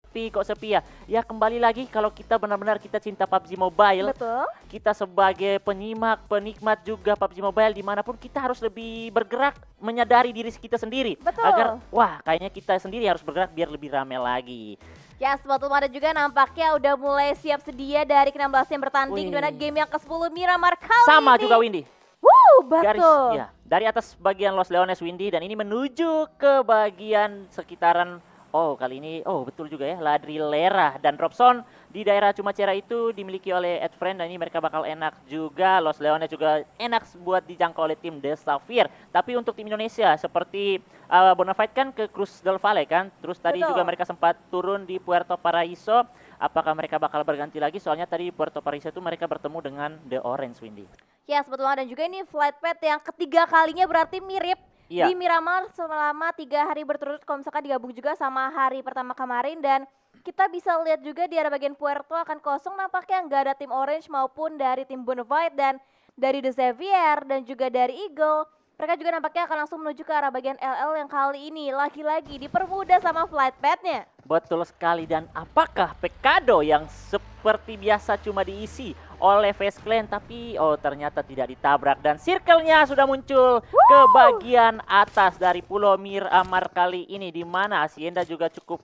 sepi ya. Ya kembali lagi kalau kita benar-benar kita cinta PUBG Mobile. Betul. Kita sebagai penyimak, penikmat juga PUBG Mobile dimanapun kita harus lebih bergerak menyadari diri kita sendiri. Betul. Agar wah kayaknya kita sendiri harus bergerak biar lebih ramai lagi. Ya, betul ada juga nampaknya udah mulai siap sedia dari ke-16 yang bertanding di mana game yang ke-10 Miramar kali Sama ini. juga Windy. Garis, betul. ya, dari atas bagian Los Leones Windy dan ini menuju ke bagian sekitaran kali ini betul juga ya Ladrilera dan Robson di daerah Cumacera itu dimiliki oleh Ed Friend dan ini mereka bakal enak juga. Los Leones juga enak buat dijangkau oleh tim The Sapphire. Tapi untuk tim Indonesia seperti Bonafide kan ke Cruz del Valle kan. Terus tadi juga mereka sempat turun di Puerto Paraiso. Apakah mereka bakal berganti lagi? Soalnya tadi di Puerto Paraiso itu mereka bertemu dengan The Orange Windy. Ya, sebetulnya dan juga ini flight path yang ketiga kalinya berarti mirip di Miramar selama 3 hari berturut kalau misalkan digabung juga sama hari pertama kemarin. Dan kita bisa lihat juga di area bagian Puerto akan kosong nampaknya nggak ada tim Orange maupun dari tim Bonafide dan dari The Xavier dan juga dari Eagle. Mereka juga nampaknya akan langsung menuju ke arah bagian LL yang kali ini lagi-lagi dipermudah sama flight path-nya. Betul sekali, dan apakah Pekado yang seperti biasa cuma diisi oleh Face Clan tapi ternyata tidak ditabrak dan circle-nya sudah muncul ke bagian atas dari Pulau Miramar kali ini di mana Hacienda juga cukup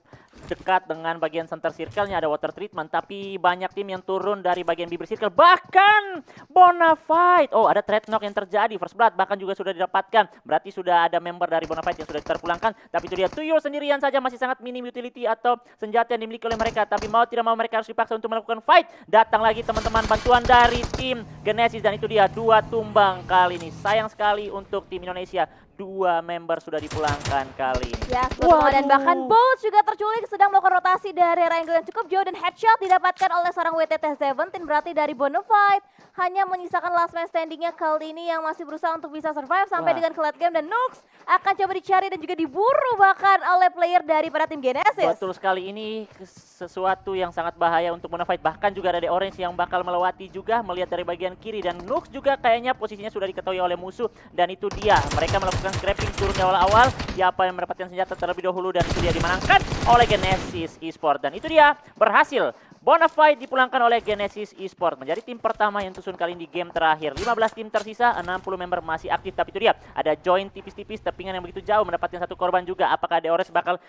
dekat dengan bagian center circle-nya ada water treatment tapi banyak tim yang turun dari bagian bibir circle bahkan Bonafide. Ada trade knock yang terjadi first blood bahkan juga sudah didapatkan. Berarti sudah ada member dari Bonafide yang sudah terpulangkan tapi itu dia Tuyul sendirian saja masih sangat minim utility atau senjata yang dimiliki oleh mereka tapi mau tidak mau mereka harus dipaksa untuk melakukan fight. Datang lagi teman-teman bantuan dari tim Genesis dan itu dia 2 tumbang kali ini. Sayang sekali untuk tim Indonesia 2 member sudah dipulangkan kali ini. Ya, dan bahkan Bolt juga terculik sedang melakukan rotasi dari angle yang cukup jauh dan headshot didapatkan oleh seorang WTT-17 berarti dari Bonafide. Hanya menyisakan last man standingnya kali ini yang masih berusaha untuk bisa survive sampai dengan ke late game dan Nux akan coba dicari dan juga diburu bahkan oleh player dari para tim Genesis. Betul sekali, ini sesuatu yang sangat bahaya untuk Bonafide. Bahkan juga ada The Orange yang bakal melewati juga melihat dari bagian kiri dan Nux juga kayaknya posisinya sudah diketahui oleh musuh dan itu dia mereka melakukan scrapping turun di awal-awal. Siapa yang mendapatkan senjata terlebih dahulu dan itu dia dimenangkan oleh Genesis Esports dan itu dia berhasil. Bonafide dipulangkan oleh Genesis Esports menjadi tim pertama yang tusun kali ini di game terakhir. 15 tim tersisa, 60 member masih aktif tapi itu dia ada join tipis-tipis tepingan yang begitu jauh mendapatkan 1 korban juga. Apakah The Orange bakal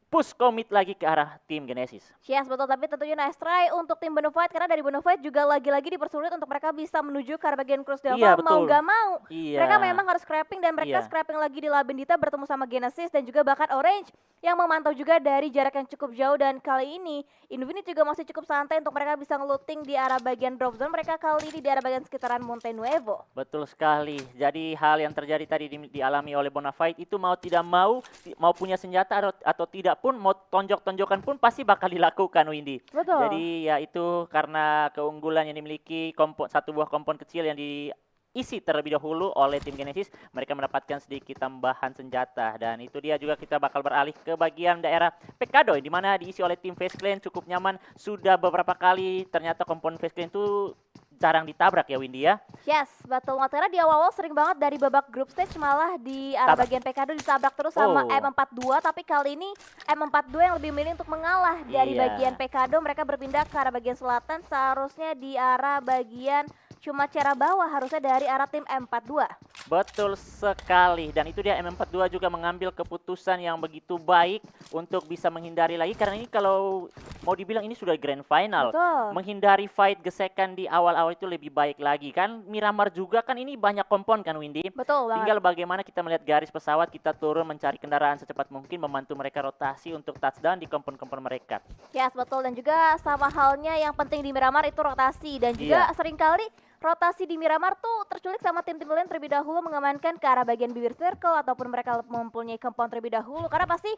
push commit lagi ke arah tim Genesis? Yes, betul, tapi tentunya nice try untuk tim Bonafide karena dari Bonafide juga lagi-lagi dipersulit untuk mereka bisa menuju ke arah bagian Cruz del Valle mau gak mau. Mereka memang harus scrapping dan mereka scrapping lagi di Labendita bertemu sama Genesis dan juga bahkan Orange yang memantau juga dari jarak yang cukup jauh dan kali ini Infinite juga masih cukup santai untuk mereka bisa ngelooting di arah bagian drop zone mereka kali ini di arah bagian sekitaran Monte Nuevo. Betul sekali. Jadi hal yang terjadi tadi dialami oleh Bonafide itu mau tidak mau punya senjata atau tidak pun mau tonjok-tonjokan pun pasti bakal dilakukan Windy. Betul. Jadi ya itu karena keunggulan yang dimiliki satu buah kompon kecil yang diisi terlebih dahulu oleh tim Genesis, mereka mendapatkan sedikit tambahan senjata dan itu dia juga kita bakal beralih ke bagian daerah Pekado di mana diisi oleh tim Face Clan cukup nyaman. Sudah beberapa kali ternyata kompon Face Clan itu jarang ditabrak ya Windy ya. Yes, betul. Karena di awal-awal sering banget dari babak group stage malah di arah bagian Pekado ditabrak terus sama M42 tapi kali ini M42 yang lebih milih untuk mengalah dari bagian Pekado. Mereka berpindah ke arah bagian selatan seharusnya di arah bagian Cumacera bawah harusnya dari arah tim M42. Betul sekali dan itu dia M42 juga mengambil keputusan yang begitu baik untuk bisa menghindari lagi karena ini kalau mau dibilang ini sudah grand final. Betul. Menghindari fight gesekan di awal-awal itu lebih baik lagi kan. Miramar juga kan ini banyak kompon kan Windy. Betul banget. Tinggal bagaimana kita melihat garis pesawat, kita turun mencari kendaraan secepat mungkin membantu mereka rotasi untuk touchdown di kompon-kompon mereka. Yes, betul dan juga sama halnya yang penting di Miramar itu rotasi dan juga seringkali rotasi di Miramar tuh terculik sama tim-tim lain terlebih dahulu mengamankan ke arah bagian bibir circle ataupun mereka mempunyai compound terlebih dahulu karena pasti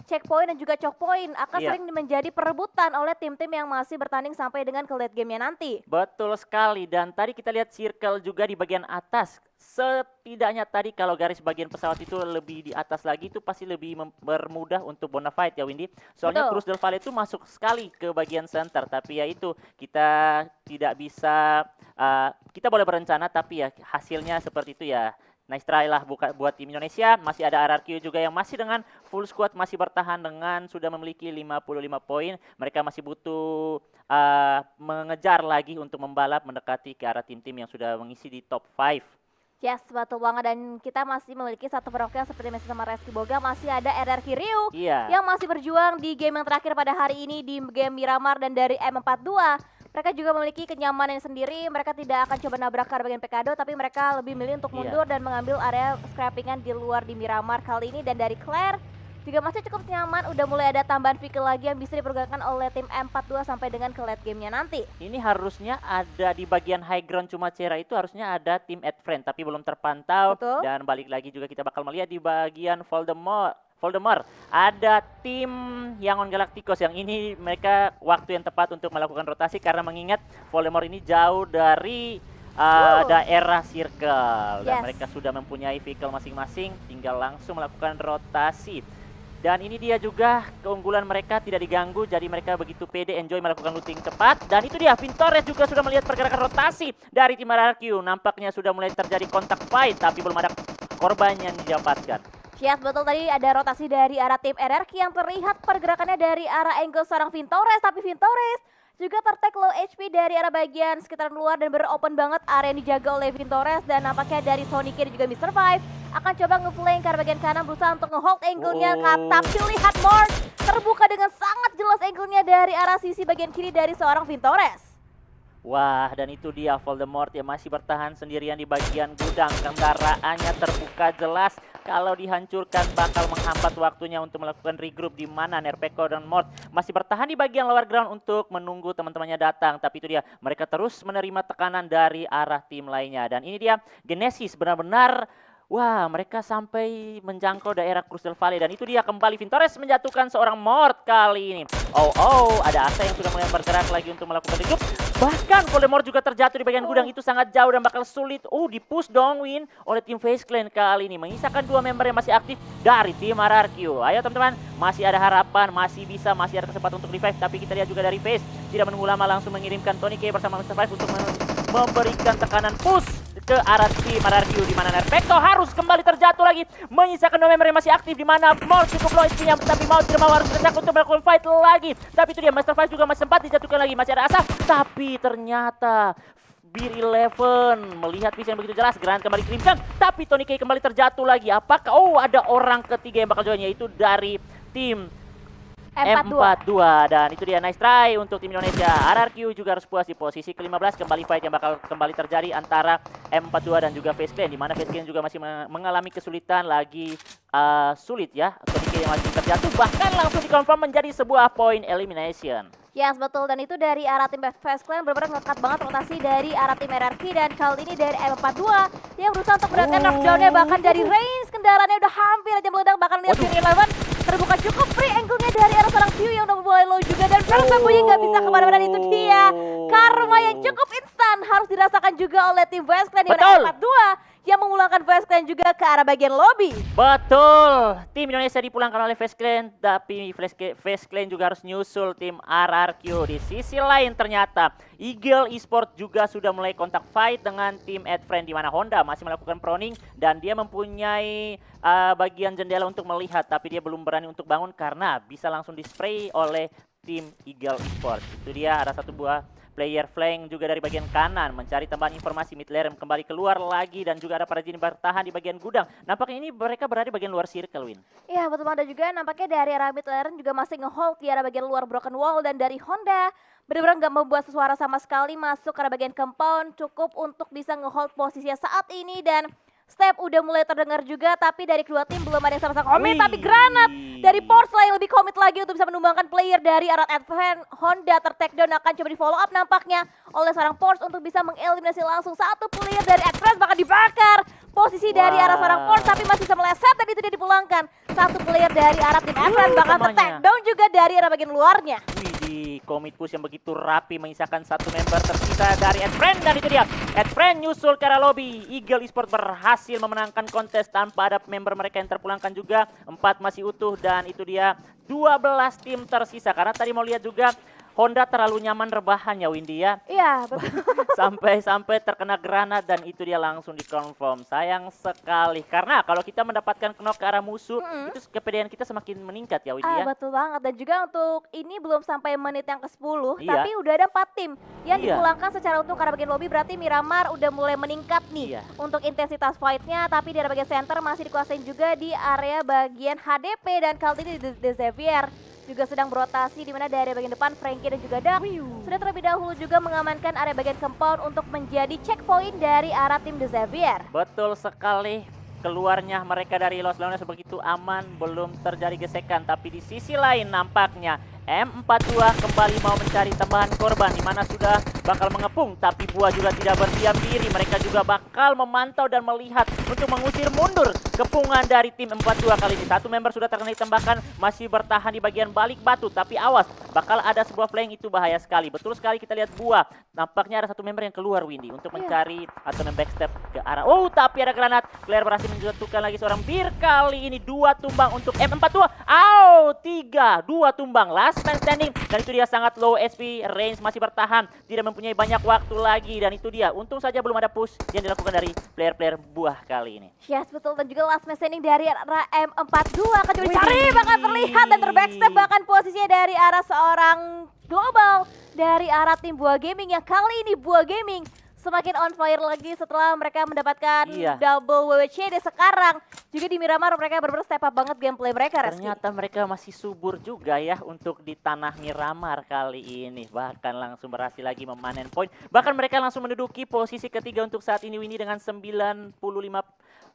checkpoint dan juga choke point akan sering menjadi perebutan oleh tim-tim yang masih bertanding sampai dengan ke late game-nya nanti. Betul sekali dan tadi kita lihat circle juga di bagian atas. Setidaknya tadi kalau garis bagian pesawat itu lebih di atas lagi itu pasti lebih bermudah untuk Bonafide ya Windy. Soalnya Cruz del Valle itu masuk sekali ke bagian center tapi ya itu kita tidak bisa kita boleh berencana tapi ya hasilnya seperti itu ya. Nice try lah buat tim Indonesia. Masih ada RRQ juga yang masih dengan full squad, masih bertahan dengan sudah memiliki 55 poin. Mereka masih butuh mengejar lagi untuk membalap mendekati ke arah tim-tim yang sudah mengisi di top 5. Yes, betul banget, dan kita masih memiliki satu perwakilan seperti Messi sama Reski Boga. Masih ada RRQ Rio yang masih berjuang di game yang terakhir pada hari ini di game Miramar, dan dari M42 mereka juga memiliki kenyamanan sendiri. Mereka tidak akan coba nabrak ke bagian Pekado, tapi mereka lebih milih untuk mundur dan mengambil area scrappingan di luar di Miramar kali ini. Dan dari Claire juga masih cukup nyaman, udah mulai ada tambahan vehicle lagi yang bisa dipergunakan oleh tim M42 sampai dengan ke late gamenya nanti. Ini harusnya ada di bagian high ground cuma Cera itu harusnya ada tim Adfriend, tapi belum terpantau. Betul. Dan balik lagi juga kita bakal melihat di bagian Voldemort ada tim Yangon Galacticos yang ini mereka waktu yang tepat untuk melakukan rotasi karena mengingat Voldemort ini jauh dari daerah circle dan mereka sudah mempunyai vehicle masing-masing, tinggal langsung melakukan rotasi. Dan ini dia juga keunggulan mereka tidak diganggu, jadi mereka begitu pede enjoy melakukan looting cepat. Dan itu dia, Vintores juga sudah melihat pergerakan rotasi dari tim RRQ. Nampaknya sudah mulai terjadi kontak fight, tapi belum ada korban yang didapatkan. Yes, betul, tadi ada rotasi dari arah tim RRQ yang terlihat pergerakannya dari arah angle seorang Vintores, tapi Vintores juga tertag low HP dari arah bagian sekitaran luar dan beropen banget area yang dijaga oleh Vintores. Dan nampaknya dari Tony K dan juga Mr. Five akan coba nge-flank ke arah bagian kanan berusaha untuk nge-hold angle-nya. Tapi lihat Mort terbuka dengan sangat jelas angle-nya dari arah sisi bagian kiri dari seorang Vintores. Wah, dan itu dia Voldemort yang masih bertahan sendirian di bagian gudang. Kendaraannya terbuka jelas. Kalau dihancurkan bakal menghambat waktunya untuk melakukan regroup, di mana Nerpeko dan Mort masih bertahan di bagian lower ground untuk menunggu teman-temannya datang. Tapi itu dia, mereka terus menerima tekanan dari arah tim lainnya. Dan ini dia, Genesis benar-benar wah, mereka sampai menjangkau daerah Crystal Valley. Dan itu dia kembali Vintores menjatuhkan seorang Mort kali ini. Ada Asa yang sudah mulai bergerak lagi untuk melakukan regroup. Bahkan Voldemort juga terjatuh di bagian gudang, itu sangat jauh dan bakal sulit. Di-push dong win oleh tim FaZe Clan kali ini. Menyisakan 2 member yang masih aktif dari tim RRQ. Ayo teman-teman, masih ada harapan, masih ada kesempatan untuk revive. Tapi kita lihat juga dari FaZe tidak menunggu lama, langsung mengirimkan Tony K bersama Mr. Five untuk memberikan tekanan push ke arah tim RRQ, di mana Nerpeko harus kembali terjatuh lagi. Menyisakan 2 member yang masih aktif, di mana Mort cukup low HP-nya, tapi mau tidak mau harus bergerak untuk melakukan fight lagi. Tapi itu dia, Master Five juga masih sempat dijatuhkan lagi. Masih ada Asa, tapi ternyata Beer 11 melihat visi yang begitu jelas, Granat kembali dikirimkan, tapi Tony K kembali terjatuh lagi. Apakah ada orang ketiga yang bakal join, yaitu dari tim M42. Dan itu dia, nice try untuk tim Indonesia. RRQ juga harus puas di posisi ke-15. Kembali fight yang bakal kembali terjadi antara M42 dan juga FaZe Clan, di mana FaZe Clan juga masih mengalami kesulitan lagi. Sulit ya, Tony K yang masih terjatuh bahkan langsung dikonfirm menjadi sebuah point elimination. Yes, betul, dan itu dari arah tim FaZe Clan benar-benar ngekat banget rotasi dari arah tim RRQ. Dan kali ini dari M42 yang berusaha untuk mendapatkan knockdown-nya, bahkan dari range kendaraannya udah hampir aja meledak. Bahkan lihat Beer 11 terbuka cukup free angle-nya dari arah seorang View yang udah mulai low juga, dan Frank Sambuyi nggak bisa kemana-mana. Itu dia karma yang cukup instan harus dirasakan juga oleh tim FaZe Clan, di mana M42 yang memulangkan FaZe Clan juga ke arah bagian lobby. Betul, tim Indonesia dipulangkan oleh FaZe Clan, tapi FaZe Clan juga harus nyusul tim RRQ. Di sisi lain ternyata Eagle Esport juga sudah mulai kontak fight dengan tim Adfriend, di mana Honda masih melakukan proning dan dia mempunyai bagian jendela untuk melihat, tapi dia belum berani untuk bangun karena bisa langsung di-spray oleh tim Eagle Esport. Itu dia, ada satu buah player flank juga dari bagian kanan mencari tambahan informasi. Mid laner kembali keluar lagi, dan juga ada para jin bertahan di bagian gudang. Nampaknya ini mereka berada di bagian luar circle, Win. Iya, betul, ada juga nampaknya dari arah mid laner juga masih nge-hold di arah bagian luar broken wall. Dan dari Honda benar-benar nggak membuat suara sama sekali masuk ke arah bagian compound, cukup untuk bisa nge-hold posisinya saat ini. Dan step udah mulai terdengar juga, tapi dari kedua tim belum ada yang sama-sama komit. Tapi Granat dari Porsche yang lebih komit lagi untuk bisa menumbangkan player dari arah Advent. Honda ter-takedown, akan coba di follow up nampaknya oleh seorang Porsche untuk bisa mengeliminasi langsung satu player dari Advent. Bahkan dibakar posisi dari arah seorang Porsche, tapi masih bisa meleset, dan itu dia dipulangkan. Satu player dari arah tim Advent bahkan ter-takedown juga dari arah bagian luarnya. Di komit push yang begitu rapi, menyisakan satu member tersisa dari Adfriend. Dan itu dia, Adfriend nyusul ke arah lobby. Eagle Esport berhasil memenangkan kontes tanpa ada member mereka yang terpulangkan juga. 4 masih utuh, dan itu dia 12 tim tersisa. Karena tadi mau lihat juga Honda terlalu nyaman rebahan ya Windy ya. Iya, betul. Sampai terkena granat dan itu dia langsung dikonfirm. Sayang sekali karena kalau kita mendapatkan knock ke arah musuh itu kepedean kita semakin meningkat ya Windy ya. Betul banget, dan juga untuk ini belum sampai menit yang ke-10 Iya. tapi udah ada 4 tim yang Iya. dipulangkan secara utuh ke arah bagian lobby, berarti Miramar udah mulai meningkat nih Iya. untuk intensitas fight-nya, tapi di area bagian center masih dikuasain juga di area bagian HDP, dan kali ini The Xavier juga sedang berotasi di mana dari bagian depan Frankie dan juga Dak sudah terlebih dahulu juga mengamankan area bagian compound untuk menjadi checkpoint dari arah tim The Xavier. Betul sekali. Keluarnya mereka dari Los Leones begitu aman, belum terjadi gesekan. Tapi di sisi lain nampaknya M42 kembali mau mencari tambahan korban di mana sudah bakal mengepung, tapi Buah juga tidak berdiam diri. Mereka juga bakal memantau dan melihat untuk mengusir mundur kepungan dari tim M42 kali ini. Satu member sudah terkena tembakan, masih bertahan di bagian balik batu, tapi awas, bakal ada sebuah flank, itu bahaya sekali. Betul sekali, kita lihat Buah. Nampaknya ada satu member yang keluar Windy untuk mencari atau membackstep ke arah. Oh, tapi ada granat. Claire berhasil menjatuhkan lagi seorang Bir. Kali ini 2 tumbang untuk M42. Au, 3, 2 tumbang. Last man standing, dan itu dia sangat low SP, range masih bertahan, tidak mempunyai banyak waktu lagi, dan itu dia. Untung saja belum ada push yang dilakukan dari player-player Buah kali ini. Yes, betul, dan juga last man standing dari arah M42 akan coba dicari, bahkan terlihat dan terbackstep bahkan posisinya dari arah seorang global dari arah tim Buah Gaming, yang kali ini Buah Gaming semakin on fire lagi setelah mereka mendapatkan double WWCD. Sekarang juga di Miramar mereka benar-benar step up banget gameplay mereka, Reski. Ternyata mereka masih subur juga ya untuk di tanah Miramar kali ini. Bahkan langsung berhasil lagi memanen poin. Bahkan mereka langsung menduduki posisi ketiga untuk saat ini Windy dengan 95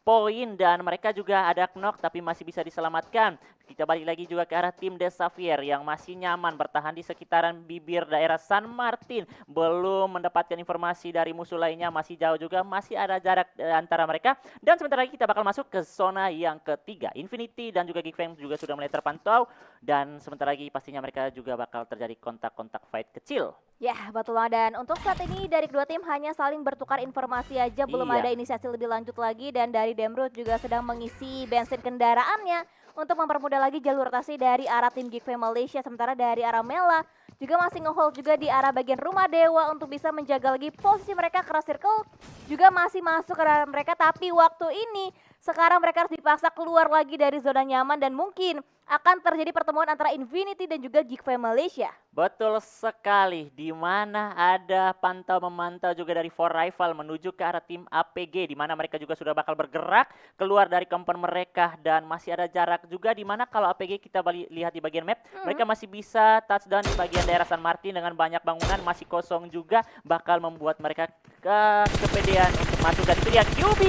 poin, dan mereka juga ada knock tapi masih bisa diselamatkan. Kita balik lagi juga ke arah tim The Xavier yang masih nyaman bertahan di sekitaran bibir daerah San Martin. Belum mendapatkan informasi dari musuh lainnya, masih jauh juga, masih ada jarak antara mereka. Dan sebentar lagi kita bakal masuk ke zona yang ketiga. Infinity dan juga Geekfam juga sudah mulai terpantau, dan sebentar lagi pastinya mereka juga bakal terjadi kontak-kontak fight kecil. Ya, betul banget. Dan untuk saat ini dari kedua tim hanya saling bertukar informasi aja, belum ada inisiasi lebih lanjut lagi. Dan dari Demrut juga sedang mengisi bensin kendaraannya untuk mempermudah lagi jalur rotasi dari arah tim Geekfam Malaysia. Sementara dari arah Mela juga masih nge-hold juga di arah bagian rumah Dewa untuk bisa menjaga lagi posisi mereka. Cross Circle juga masih masuk ke arah mereka, tapi waktu ini sekarang mereka harus dipaksa keluar lagi dari zona nyaman, dan mungkin akan terjadi pertemuan antara Infinity dan juga Geekfam Malaysia. Betul sekali, di mana ada pantau-memantau juga dari For Rival menuju ke arah tim APG, di mana mereka juga sudah bakal bergerak keluar dari kompon mereka, dan masih ada jarak juga di mana kalau APG kita lihat di bagian map, mereka masih bisa touchdown di bagian daerah San Martin dengan banyak bangunan, masih kosong juga, bakal membuat mereka kepedean untuk masuk. Dan itu dia QB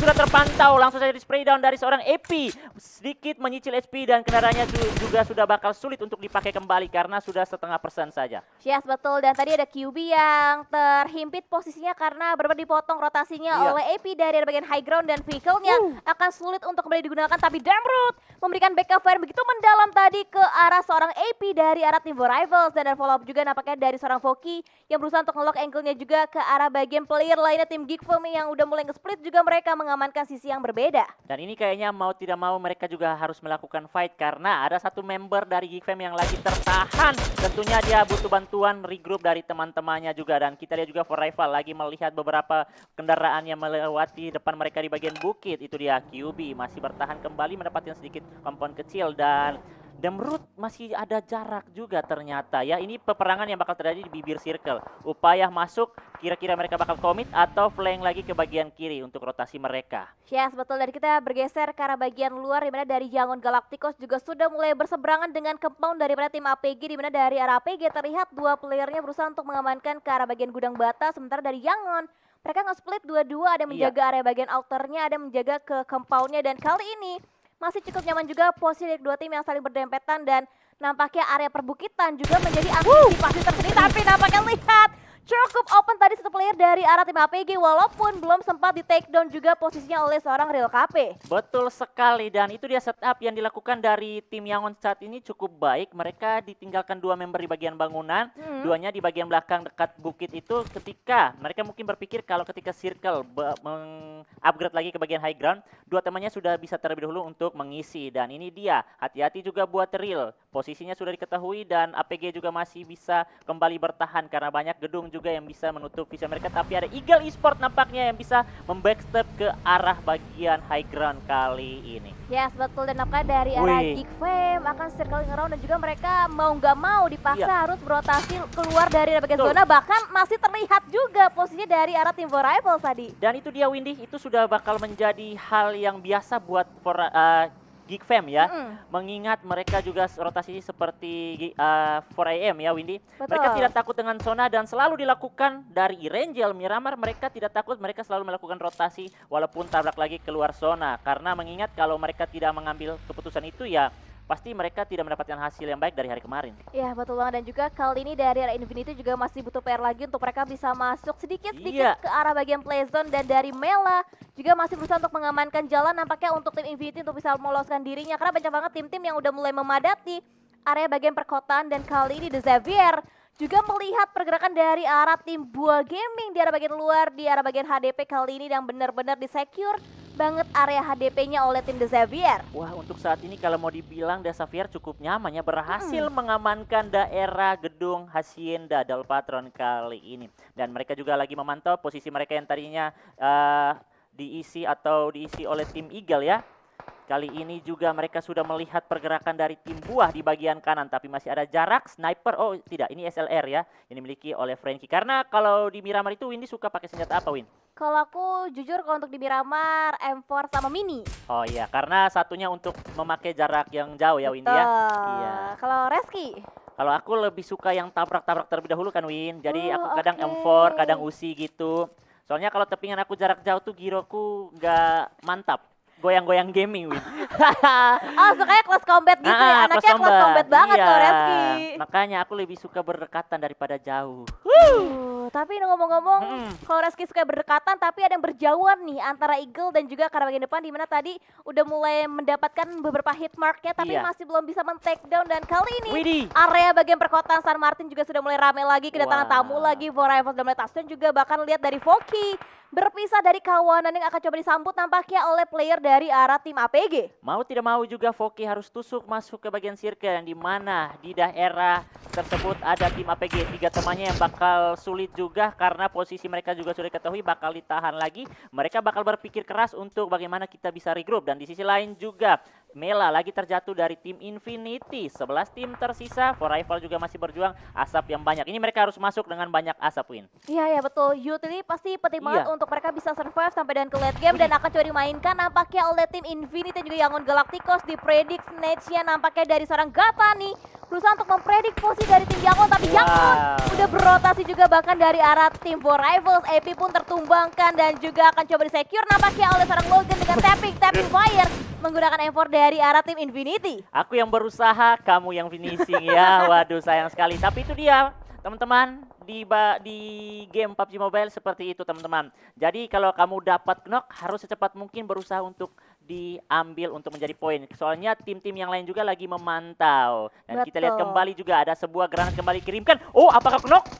sudah terpantau, langsung saja di spray down dari seorang EP, sedikit menyicil HP, dan kendaraannya juga sudah bakal sulit untuk dipakai kembali karena sudah 0,5% saja. Yes, betul. Dan tadi ada QB yang terhimpit posisinya karena benar dipotong rotasinya oleh AP dari bagian high ground, dan vehicle-nya akan sulit untuk kembali digunakan. Tapi Demrut memberikan backup fire begitu mendalam tadi ke arah seorang AP dari arah tim Rivals, dan ada follow up juga nampaknya dari seorang Voki yang berusaha untuk nge-lock angle-nya juga ke arah bagian player lainnya tim Geekfam yang udah mulai nge-split juga mereka mengamankan sisi yang berbeda. Dan ini kayaknya mau tidak mau mereka juga harus melakukan fight karena ada satu member dari Geekfam yang lagi tertahan. Tentunya dia butuh bantuan regroup dari teman-temannya juga, dan kita lihat juga For Rival lagi melihat beberapa kendaraan yang melewati depan mereka di bagian bukit. Itu dia QB masih bertahan kembali mendapatkan sedikit kompon kecil, dan Demrut masih ada jarak juga ternyata ya. Ini peperangan yang bakal terjadi di bibir circle. Upaya masuk, kira-kira mereka bakal komit atau flank lagi ke bagian kiri untuk rotasi mereka. Yes, betul. Dari kita bergeser ke arah bagian luar, dimana dari Yangon Galacticos juga sudah mulai berseberangan dengan compound daripada tim APG, dimana dari arah APG terlihat dua playernya berusaha untuk mengamankan ke arah bagian gudang bata. Sementara dari Yangon mereka nge-split dua-dua, ada yang menjaga area bagian outernya, ada yang menjaga ke compoundnya, dan kali ini masih cukup nyaman juga posisi dari dua tim yang saling berdempetan, dan nampaknya area perbukitan juga menjadi antisipasi tersendiri. Tapi nampaknya lihat cukup open tadi satu player dari arah tim APG walaupun belum sempat di take down juga posisinya oleh seorang Real KP. Betul sekali, dan itu dia setup yang dilakukan dari tim Yangon saat ini cukup baik. Mereka ditinggalkan 2 member di bagian bangunan, duanya di bagian belakang dekat bukit itu, ketika mereka mungkin berpikir kalau ketika Circle meng-upgrade lagi ke bagian high ground, 2 temannya sudah bisa terlebih dahulu untuk mengisi. Dan ini dia, hati-hati juga buat Real. Posisinya sudah diketahui dan APG juga masih bisa kembali bertahan karena banyak gedung juga yang bisa menutup vision mereka, tapi ada Eagle Esport nampaknya yang bisa membackstep ke arah bagian high ground kali ini. Yes, betul, dan nampaknya dari arah Geek Fame akan circling around dan juga mereka mau nggak mau dipaksa harus berotasi keluar dari bagian zona, bahkan masih terlihat juga posisinya dari arah tim For Rivals tadi. Dan itu dia Windy, itu sudah bakal menjadi hal yang biasa buat Geek Fam ya, mengingat mereka juga rotasi seperti 4AM ya Windy. Betul. Mereka tidak takut dengan zona dan selalu dilakukan dari Erangel, Miramar, mereka tidak takut, mereka selalu melakukan rotasi walaupun tabrak lagi keluar zona. Karena mengingat kalau mereka tidak mengambil keputusan itu ya pasti mereka tidak mendapatkan hasil yang baik dari hari kemarin. Iya betul banget, dan juga kali ini dari arah Infinity juga masih butuh PR lagi untuk mereka bisa masuk sedikit-sedikit ke arah bagian playzone, dan dari Mela juga masih berusaha untuk mengamankan jalan nampaknya untuk tim Infinity untuk bisa meloloskan dirinya karena banyak banget tim-tim yang udah mulai memadati area bagian perkotaan. Dan kali ini The Xavier juga melihat pergerakan dari arah tim Buah Gaming di arah bagian luar, di arah bagian HDP kali ini yang benar-benar disecure banget area HDP-nya oleh tim The Xavier. Wah, untuk saat ini kalau mau dibilang The Xavier cukup nyaman ya, berhasil mengamankan daerah gedung Hacienda Del Patron kali ini. Dan mereka juga lagi memantau posisi mereka yang tadinya diisi oleh tim Eagle ya. Kali ini juga mereka sudah melihat pergerakan dari tim Buah di bagian kanan, tapi masih ada jarak sniper. Oh tidak, ini SLR ya, yang dimiliki oleh Frankie. Karena kalau di Miramar itu Windy suka pakai senjata apa, Win? Kalau aku jujur kalau untuk di Miramar M4 sama Mini. Oh iya, karena satunya untuk memakai jarak yang jauh ya Windy ya. Iya. Kalau Reski? Kalau aku lebih suka yang tabrak-tabrak terlebih dahulu kan Win. Jadi aku kadang M4, kadang Uzi gitu. Soalnya kalau tepingan aku jarak jauh tuh giroku nggak mantap. Goyang-goyang gaming, Win. Oh, sukanya close combat gitu ya? Anaknya close combat banget loh, Reski. Makanya aku lebih suka berdekatan daripada jauh. Tapi ngomong-ngomong, kalau Reski suka berdekatan, tapi ada yang berjauhan nih antara Eagle dan juga ke arah bagian depan, dimana tadi udah mulai mendapatkan beberapa hit marknya, tapi masih belum bisa men-take down. Dan kali ini area bagian perkotaan San Martin juga sudah mulai ramai lagi, kedatangan tamu lagi, For Rivals dan mulai touchdown juga, bahkan lihat dari Foki berpisah dari kawanan yang akan coba disambut nampaknya oleh player dari arah tim APG. Mau tidak mau juga Foki harus tusuk masuk ke bagian circle yang dimana di daerah tersebut ada tim APG. 3 temannya yang bakal sulit juga karena posisi mereka juga sudah diketahui bakal ditahan lagi. Mereka bakal berpikir keras untuk bagaimana kita bisa regroup. Dan di sisi lain juga Mela lagi terjatuh dari tim Infinity. 11 tim tersisa, For Rival juga masih berjuang, asap yang banyak. Ini mereka harus masuk dengan banyak asap, Win. Iya betul, youth ini pasti penting banget untuk mereka bisa survive sampai dengan ke late game. Dan akan coba dimainkan nampaknya oleh tim Infinity dan juga Yangon Galacticos. Dipredik snatch-nya nampaknya dari seorang Gata nih, berusaha untuk mempredik posisi dari tim Yangon, tapi Yangon udah berotasi juga bahkan dari arah tim For Rivals. AP pun tertumbangkan dan juga akan coba disecure nampaknya oleh seorang Logan dengan tapping fire menggunakan M4 dari arah tim Infinity. Aku yang berusaha, kamu yang finishing ya. Waduh, sayang sekali. Tapi itu dia, teman-teman, di game PUBG Mobile seperti itu, teman-teman. Jadi kalau kamu dapat knock, harus secepat mungkin berusaha untuk diambil untuk menjadi poin. Soalnya tim-tim yang lain juga lagi memantau. Dan kita lihat kembali juga ada sebuah granat kembali kirimkan. Oh, apakah knock?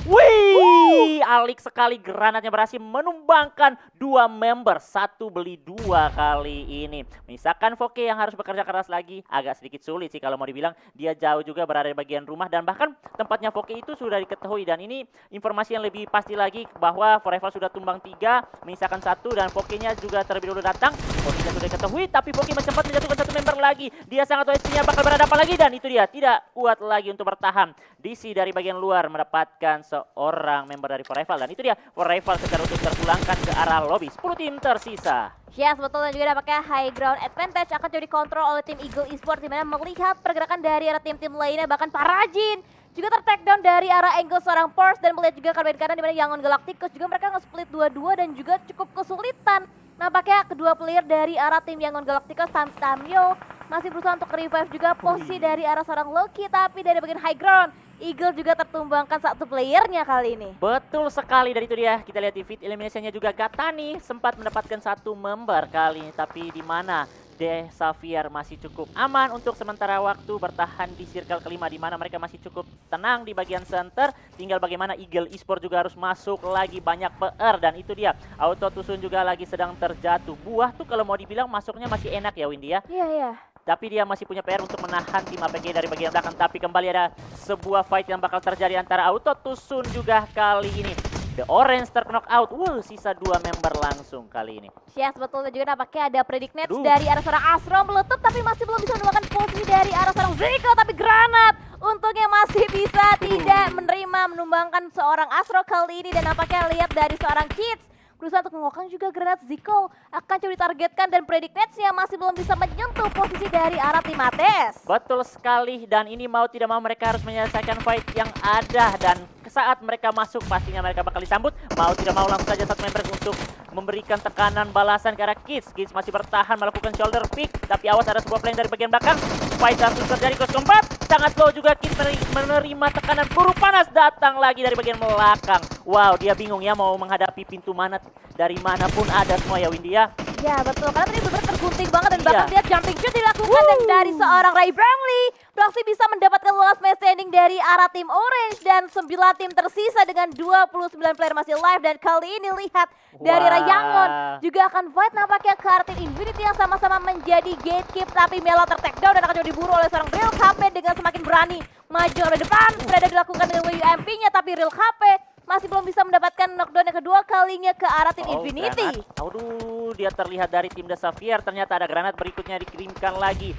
Wih, alik sekali granatnya berhasil menumbangkan 2 member, 1 beli 2 kali ini. Misalkan Foke yang harus bekerja keras lagi, agak sedikit sulit sih kalau mau dibilang. Dia jauh juga berada di bagian rumah dan bahkan tempatnya Foke itu sudah diketahui. Dan ini informasi yang lebih pasti lagi bahwa Forever sudah tumbang 3, menyisakan 1 dan Foke-nya juga terlebih dahulu datang. Foke-nya sudah diketahui tapi Foke sempat menjatuhkan 1 member lagi. Dia sangat HP-nya bakal berhadapan lagi dan itu dia tidak kuat lagi untuk bertahan. DC dari bagian luar mendapatkan seorang member dari For Rival dan itu dia For Rival secara utuh terpulangkan ke arah lobby. 10 tim tersisa. Yes, betul, dan juga dapatnya high ground advantage akan jadi dikontrol oleh tim Eagle Esport, dimana melihat pergerakan dari arah tim-tim lainnya, bahkan Parajin juga ter-take down dari arah angle seorang Force dan melihat juga kanan kanan dimana Yangon Galacticos juga mereka nge-split 2-2 dan juga cukup kesulitan. Nampaknya kedua player dari arah tim Yangon Galacticos, Tamyo masih berusaha untuk revive juga posisi dari arah seorang Loki, tapi dari bagian high ground Eagle juga tertumbangkan satu playernya kali ini. Betul sekali, dari itu dia kita lihat di feed elimination-nya juga Gatani sempat mendapatkan satu member kali ini, tapi di mana De Xavier masih cukup aman untuk sementara waktu bertahan di circle kelima, di mana mereka masih cukup tenang di bagian center. Tinggal bagaimana Eagle Esport juga harus masuk lagi, banyak PR, dan itu dia Auto Tusun juga lagi sedang terjatuh. Buah tuh kalau mau dibilang masuknya masih enak ya Windy ya. Iya. Tapi dia masih punya PR untuk menahan tim APG dari bagian belakang. Tapi kembali ada sebuah fight yang bakal terjadi antara Auto Tusun juga kali ini. The Orange terknock out. Sisa 2 member langsung kali ini. Yes, betul juga nampaknya ada Predict Nets dari arah seorang Astro meletup, tapi masih belum bisa menemukan posisi dari arah seorang Zico. Tapi granat untungnya masih bisa tidak menerima menumbangkan seorang Astro kali ini. Dan nampaknya lihat dari seorang Kids berusaha untuk mengokan juga granat Zico akan coba ditargetkan, dan Predict Nets-nya masih belum bisa menyentuh posisi dari arah tim Ates. Betul sekali, dan ini mau tidak mau mereka harus menyelesaikan fight yang ada, dan saat mereka masuk pastinya mereka bakal disambut. Mau tidak mau langsung saja satu member untuk memberikan tekanan balasan ke arah Kids. Kids masih bertahan melakukan shoulder pick, tapi awas ada sebuah flank dari bagian belakang. Fight langsung terjadi, close combat. Sangat low juga Kids menerima tekanan peluru panas datang lagi dari bagian belakang. Wow, dia bingung ya mau menghadapi pintu mana, dari manapun ada semua ya Windy ya. Ya betul, karena tadi benar tergunting banget, dan bahkan dia jumping shoot dilakukan dan dari seorang Ray Bramley berhasil bisa mendapatkan last man standing dari arah tim Orange, dan 9 tim tersisa dengan 29 player masih live. Dan kali ini lihat dari Rayangon juga akan fight nampaknya ke arah tim Infinity yang sama-sama menjadi gatekeep, tapi Melo tertakedown dan akan coba diburu oleh seorang Real KP dengan semakin berani maju oleh depan. Sudah dilakukan dengan WUMP-nya, tapi Real KP masih belum bisa mendapatkan knockdown yang kedua kalinya ke arah tim Infinity. Aduh, dia terlihat dari tim The Xavier. Ternyata ada granat berikutnya dikirimkan lagi.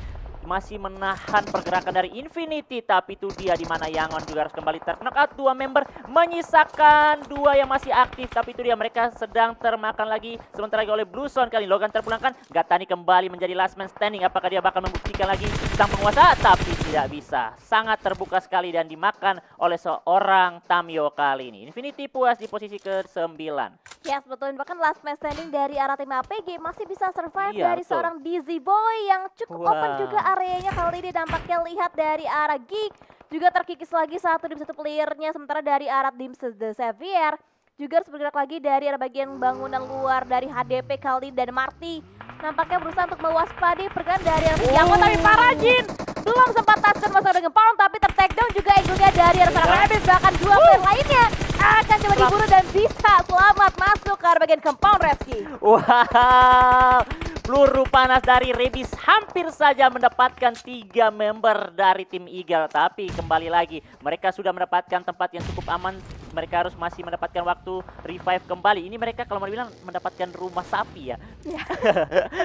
Masih menahan pergerakan dari Infinity, tapi itu dia di mana Yangon juga harus kembali terknock out. 2 member menyisakan 2 yang masih aktif, tapi itu dia mereka sedang termakan lagi sementara lagi oleh Blue Zone. Kali Logan terpulangkan, Gatani kembali menjadi last man standing. Apakah dia bakal membuktikan lagi sang penguasa? Tapi tidak bisa, sangat terbuka sekali dan dimakan oleh seorang Tamio kali ini. Infinity puas di posisi ke-9. Yes, betul. Bahkan last man standing dari arah tim APG masih bisa survive Iya, dari betul. seorang Dizzy Boy yang cukup open juga areanya kali ini. Dampaknya lihat dari arah Geek juga terkikis lagi satu playernya, sementara dari arah tim The Xavier juga harus bergerak lagi dari arah bagian bangunan luar dari HDP kali, dan Marty nampaknya berusaha untuk mewaspadi pergerakan dari arah Yangon, tapi Parajin belum sempat touchdown masuk dengan Pound, tapi tertakedown juga angle-nya dari arah seorang Rabbit. Bahkan 2 player lainnya akan coba diburu dan bisa selamat masuk ke arah bagian compound Reski. Wow, peluru panas dari Rebis hampir saja mendapatkan 3 member dari tim Eagle. Tapi kembali lagi, mereka sudah mendapatkan tempat yang cukup aman. Mereka harus masih mendapatkan waktu revive kembali. Ini mereka kalau mau bilang mendapatkan rumah sapi ya.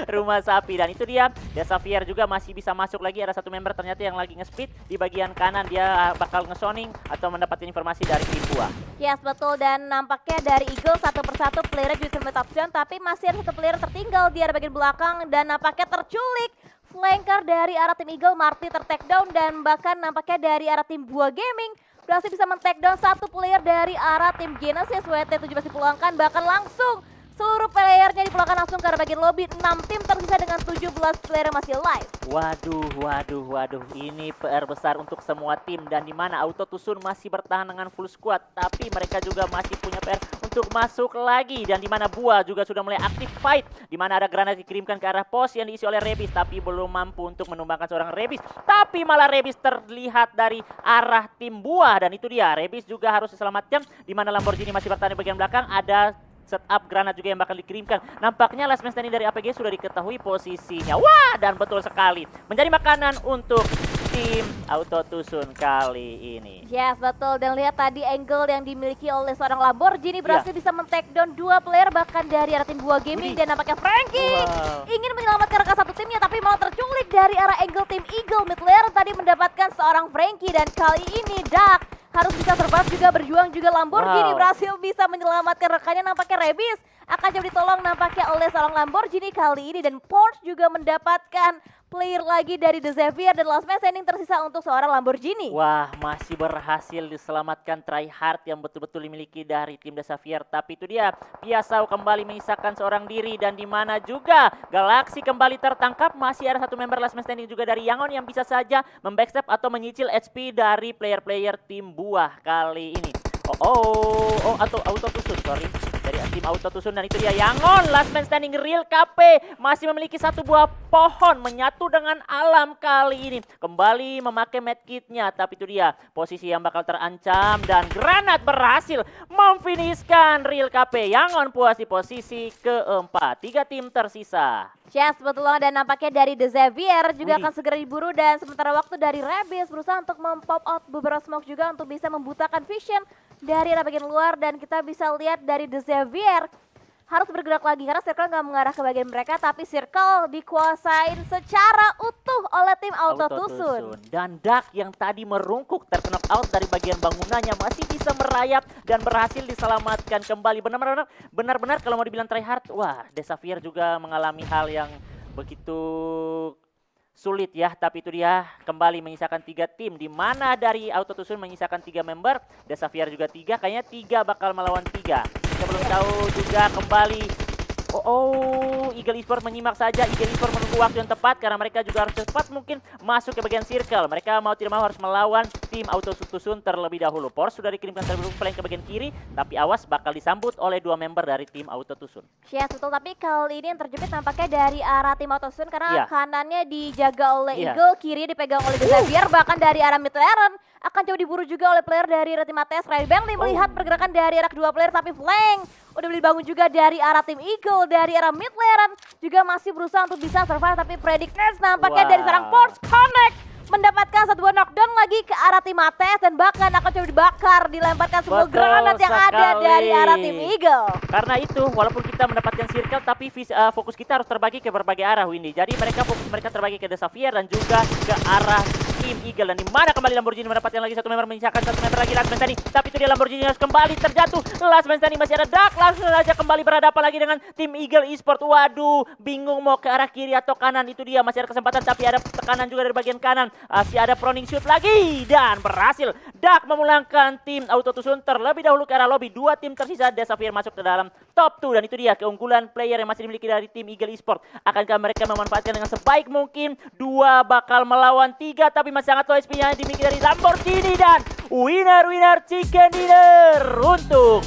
Rumah sapi, dan itu dia. The Xavier juga masih bisa masuk lagi. Ada satu member ternyata yang lagi nge-speed di bagian kanan. Dia bakal nge-zoning atau mendapatkan informasi dari tim buah. Yes, betul, dan nampaknya dari Eagle satu persatu playernya juga sempat touchdown, tapi masih ada satu player tertinggal di arah bagian belakang dan nampaknya terculik. Flanker dari arah tim Eagle, Marty tertakedown, dan bahkan nampaknya dari arah tim Buah Gaming berhasil bisa men-takedown satu player dari arah tim Genesis. WT17 dipulangkan, bahkan langsung seluruh playernya dipulangkan langsung ke arah bagian lobby. 6 tim tersisa dengan 17 player masih live. Waduh, ini PR besar untuk semua tim, dan di mana Auto Tusun masih bertahan dengan full squad, tapi mereka juga masih punya PR untuk masuk lagi, dan di mana Buah juga sudah mulai aktif fight, di mana ada granat dikirimkan ke arah pos yang diisi oleh Rebis, tapi belum mampu untuk menumbangkan seorang Rebis, tapi malah Rebis terlihat dari arah tim Buah, dan itu dia Rebis juga harus diselamatkan, di mana Lamborghini masih bertahan di bagian belakang. Ada setup granat juga yang bakal dikirimkan. Nampaknya last man standing dari APG sudah diketahui posisinya. Wah, dan betul sekali menjadi makanan untuk tim Auto Tusun kali ini. Yes, betul, dan lihat tadi angle yang dimiliki oleh seorang Lamborghini berhasil bisa men-takedown 2 player bahkan dari arah tim Buah Gaming. Dan nampaknya Frankie ingin menyelamatkan rekan satu timnya, tapi malah terculik dari arah angle tim Eagle. Mid layer tadi mendapatkan seorang Frankie, dan kali ini Dark harus bisa survive juga, berjuang juga. Lamborghini berhasil bisa menyelamatkan rekannya. Nampaknya Rebis akan coba ditolong nampaknya oleh seorang Lamborghini kali ini, dan Porsche juga mendapatkan player lagi dari The Xavier dan last man standing tersisa untuk seorang Lamborghini. Wah, masih berhasil diselamatkan tryhard yang betul-betul dimiliki dari tim The Xavier. Tapi itu dia, Piasau kembali menyisakan seorang diri dan di mana juga Galaxy kembali tertangkap. Masih ada satu member last man standing juga dari Yangon yang bisa saja membackstep atau menyicil HP dari player-player tim buah kali ini. Atau auto tusun, sorry. Dari tim auto tusun dan itu dia Yangon last man standing real KP masih memiliki satu buah pohon menyatu dengan alam kali ini. Kembali memakai medkitnya tapi itu dia posisi yang bakal terancam dan granat berhasil memfinishkan real KP. Yangon puas di posisi keempat. 3 tim tersisa. Yes, betul banget dan nampaknya dari The Xavier juga akan segera diburu dan sementara waktu dari Rebels berusaha untuk mempop out beberapa smoke juga untuk bisa membutakan vision dari arah bagian luar dan kita bisa lihat dari The Xavier harus bergerak lagi karena circle nggak mengarah ke bagian mereka tapi circle dikuasain secara utuh oleh tim Auto Tusun. Dan Dak yang tadi merungkuk terkena out dari bagian bangunannya masih bisa merayap dan berhasil diselamatkan kembali. Benar-benar kalau mau dibilang tryhard, wah The Xavier juga mengalami hal yang begitu sulit ya, tapi itu dia kembali menyisakan 3 tim di mana dari Auto Tusun menyisakan 3 member, The Xavier juga 3, kayaknya 3 bakal melawan 3. Kita belum tahu juga kembali. Eagle Esports menyimak saja. Eagle Esports menunggu waktu yang tepat karena mereka juga harus cepat mungkin masuk ke bagian circle. Mereka mau tidak mau harus melawan tim Auto Tusun terlebih dahulu. Pors sudah dikirimkan terlebih dahulu ke bagian kiri, tapi awas bakal disambut oleh 2 member dari tim Auto Tusun. Yes, betul, tapi kali ini yang terjepit nampaknya dari arah tim Auto Tusun karena kanannya dijaga oleh Eagle, kiri dipegang oleh The Xavier, bahkan dari arah mid lane akan coba diburu juga oleh player dari Red Team ATS. Ray Bentley melihat pergerakan dari arah kedua player tapi flank udah beli bangun juga dari arah tim Eagle, dari arah mid lane juga masih berusaha untuk bisa survive tapi Predictors nampaknya dari seorang Force Connect mendapatkan satu buah knockdown lagi ke arah tim ATS dan bahkan akan coba dibakar, dilemparkan semua granat yang ada dari arah tim Eagle. Karena itu walaupun kita mendapatkan circle tapi fokus kita harus terbagi ke berbagai arah, Windy. Jadi fokus mereka terbagi ke The Xavier dan juga ke arah tim Eagle dan di mana kembali Lamborghini mendapatkan lagi satu member, menyisakan satu member lagi last man standing. Tapi itu dia Lamborghini harus kembali terjatuh. Last man standing masih ada Dark, langsung saja kembali berhadapan lagi dengan tim Eagle Esports. Waduh, bingung mau ke arah kiri atau kanan. Itu dia masih ada kesempatan tapi ada tekanan juga dari bagian kanan. Masih ada proning shoot lagi dan berhasil Dark memulangkan tim Auto Tusun terlebih dahulu ke arah lobby. 2 tim tersisa The Xavier masuk ke dalam top 2 dan itu dia keunggulan player yang masih dimiliki dari tim Eagle Esports. Akankah mereka memanfaatkan dengan sebaik mungkin? 2 bakal melawan 3 tapi masih sangat low HP-nya dimiliki dari Lamborghini dan winner chicken dinner untuk